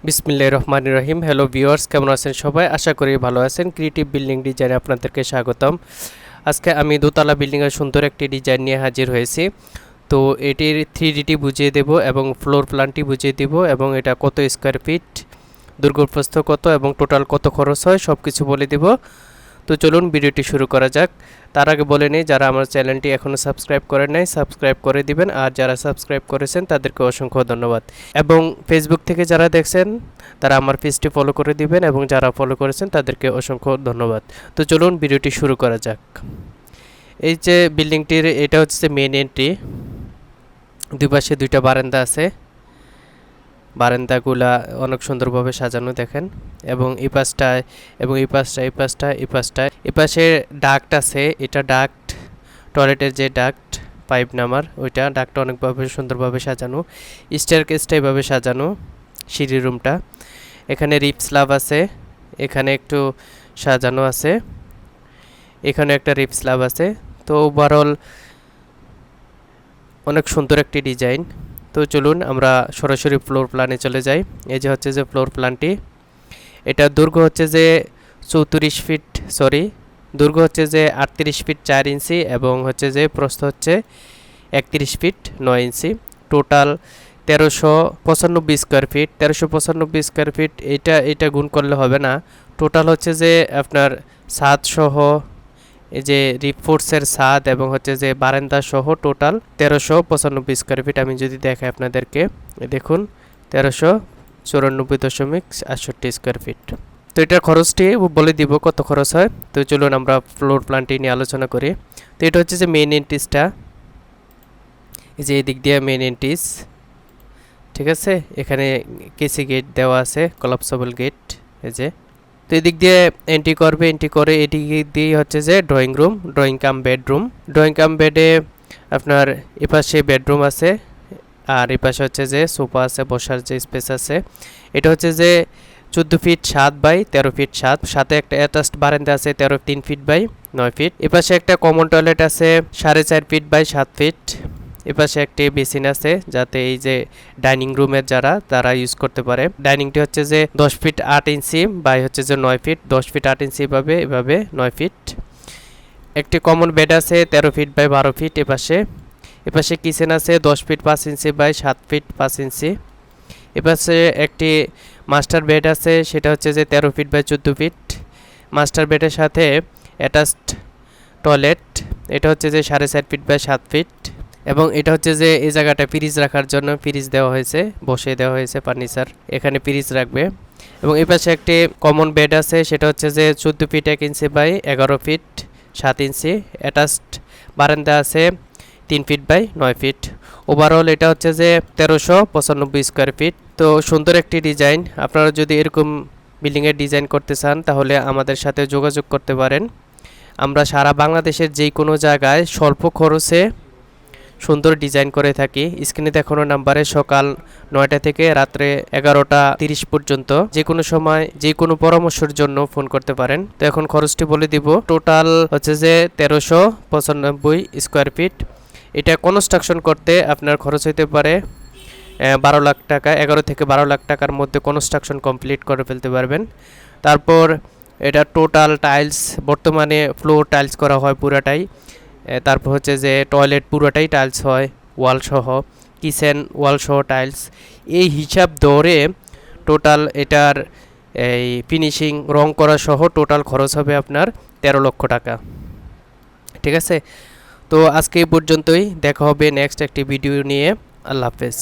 বিসমিল্লাহির রহমানির রহিম। Hello viewers, কেমন আছেন সবাই? আশা করি ভালো আছেন। ক্রিয়েটিভ বিল্ডিং ডিজাইনে আপনাদেরকে স্বাগতম। আজকে আমি দোতলা বিল্ডিংয়ের সুন্দর একটি ডিজাইন নিয়ে হাজির হয়েছি। তো এটির 3D বুঝিয়ে দেব এবং ফ্লোর প্ল্যানটি বুঝিয়ে দেব এবং এটা কত স্কোয়ার ফিট, দৈর্ঘ্যপ্রস্থ কত এবং টোটাল কত খরচ হয় সব কিছু বলে দেব। তো চলুন ভিডিওটি শুরু করা যাক। তার আগে বলে নেই, যারা আমার চ্যানেলটি এখনও সাবস্ক্রাইব করেন নাই সাবস্ক্রাইব করে দিবেন, আর যারা সাবস্ক্রাইব করেছেন তাদেরকে অসংখ্য ধন্যবাদ। এবং ফেসবুক থেকে যারা দেখছেন তারা আমার পেজটি ফলো করে দিবেন এবং যারা ফলো করেছেন তাদেরকে অসংখ্য ধন্যবাদ। তো চলুন ভিডিওটি শুরু করা যাক। এই যে বিল্ডিংটির এটা হচ্ছে মেন এন্ট্রি। দুই পাশে দুইটা বারান্দা আছে, বারান্দাগুলা অনেক সুন্দরভাবে সাজানো দেখেন। এবং এই পাশটায় এবং এই পাশে ডাক্ট আছে। এটা ডাক্ট, টয়লেটের যে ডাক্ট পাইপ নামার ওইটা ডাক্টটা অনেকভাবে সুন্দরভাবে সাজানো। স্টেয়ারকেসটা এভাবে সাজানো, সিঁড়ি রুমটা। এখানে রিপ স্ল্যাব আছে, এখানে একটু সাজানো আছে, এখানে একটা রিপ স্ল্যাব আছে। তো ওভারঅল অনেক সুন্দর একটি ডিজাইন। তো চলুন আমরা সরাসরি ফ্লোর প্ল্যানে চলে যাই। এই যে হচ্ছে যে ফ্লোর প্ল্যানটি, এটা দৈর্ঘ্য হচ্ছে যে 34 ফিট, দৈর্ঘ্য হচ্ছে যে 38 ফিট 4 ইঞ্চি এবং হচ্ছে যে প্রস্থ হচ্ছে 31 ফিট 9 ইঞ্চি। Total 1395 square feet. 1395 square feet এটা গুণ করলে হবে না। টোটাল হচ্ছে যে আপনার ছাদ সহ এই যে রিপোর্টসের ছাদ এবং হচ্ছে যে বারান্দা সহ টোটাল 1395 স্কোয়ার ফিট। আমি যদি দেখাই আপনাদেরকে, দেখুন 1394.68 স্কোয়ার ফিট। তো এটার খরচটি বলে দিব কত খরচ হয়। তো চলুন আমরা ফ্লোর প্ল্যানটি নিয়ে আলোচনা করি। তো এটা হচ্ছে যে মেইন এন্ট্রিসটা, এই যে এই দিক দিয়ে মেইন এন্ট্রিস, ঠিক আছে। এখানে কেসি গেট দেওয়া আছে, কলাপসেবল গেট। এই যে তো এদিক দিয়ে এন্ট্রি করে এদিক দিয়ে হচ্ছে যে ড্রয়িং কাম বেডে আপনার এপাশে বেডরুম আছে আর এপাশে হচ্ছে যে সোফা আছে, বসার যে স্পেস আছে। এটা হচ্ছে যে 14 ফিট 7 বাই 13 ফিট 7, সাথে একটা অ্যাটাচড বারান্দা আছে 3 ফিট বাই 9 ফিট। এপাশে একটা কমন টয়লেট আছে 4.5 ফিট বাই 7 ফিট। এপাশে একটি বেসিন আছে যাতে এই যে ডাইনিং রুমের তারা ইউজ করতে পারে। ডাইনিংটি হচ্ছে যে 10 ফিট 8 ইঞ্চি বাই হচ্ছে যে 9 ফিট, 10 ফিট 8 ইঞ্চি এভাবে 9 ফিট। একটি কমন বেড আছে 13 ফিট বাই 12 ফিট। এপাশে কিচেন আছে 10 ফিট 5 ইঞ্চি বাই 7 ফিট 5 ইঞ্চি। এপাশে একটি মাস্টার বেড আছে, সেটা হচ্ছে যে 13 ফিট বাই 14 ফিট। মাস্টার বেডের সাথে অ্যাটাচড টয়লেট, এটা হচ্ছে যে 4.5 ফিট বাই 7 ফিট। এবং এটা হচ্ছে যে এই জায়গাটা ফ্রিজ রাখার জন্য ফ্রিজ দেওয়া হয়েছে, বসিয়ে দেওয়া হয়েছে ফার্নিচার, এখানে ফ্রিজ রাখবে। এবং এই পাশে একটি কমন বেড আছে, সেটা হচ্ছে যে 14 feet 1 inch by 11 feet 7 inch. Attached বারান্দা আছে 3 ফিট বাই 9 ফিট। ওভারঅল এটা হচ্ছে যে 1395 স্কোয়ার ফিট। তো সুন্দর একটি ডিজাইন। আপনারা যদি এরকম বিল্ডিংয়ের ডিজাইন করতে চান তাহলে আমাদের সাথে যোগাযোগ করতে পারেন। আমরা সারা বাংলাদেশের যে কোনো জায়গায় স্বল্প খরচে সুন্দর ডিজাইন করে থাকি। স্ক্রিনে দেখানো নাম্বারে সকাল 9টা থেকে রাত্রে 11টা 30 পর্যন্ত যে কোনো সময় যে কোনো পরামর্শের জন্য ফোন করতে পারেন। তো এখন খরচটি বলে দিব। টোটাল হচ্ছে যে 1395 স্কোয়ার ফিট। এটা কনস্ট্রাকশন করতে আপনার খরচ হতে পারে 12 লাখ টাকা, 11 থেকে 12 লাখ টাকার মধ্যে কনস্ট্রাকশন কমপ্লিট করে ফেলতে পারবেন। তারপর এটা টোটাল টাইলস, বর্তমানে ফ্লোর টাইলস করা হয় পুরাটাই। তারপর হচ্ছে যে টয়লেট পুরোটাই টাইলস হয়, ওয়াল সহ, কিচেন ওয়াল সহ টাইলস। এই হিসাব ধরে টোটাল এটার এই ফিনিশিং রং করা সহ টোটাল খরচ হবে আপনার 13 লক্ষ টাকা, ঠিক আছে। তো আজকে এই পর্যন্তই, দেখা হবে নেক্সট একটি ভিডিও নিয়ে। আল্লাহ হাফেজ।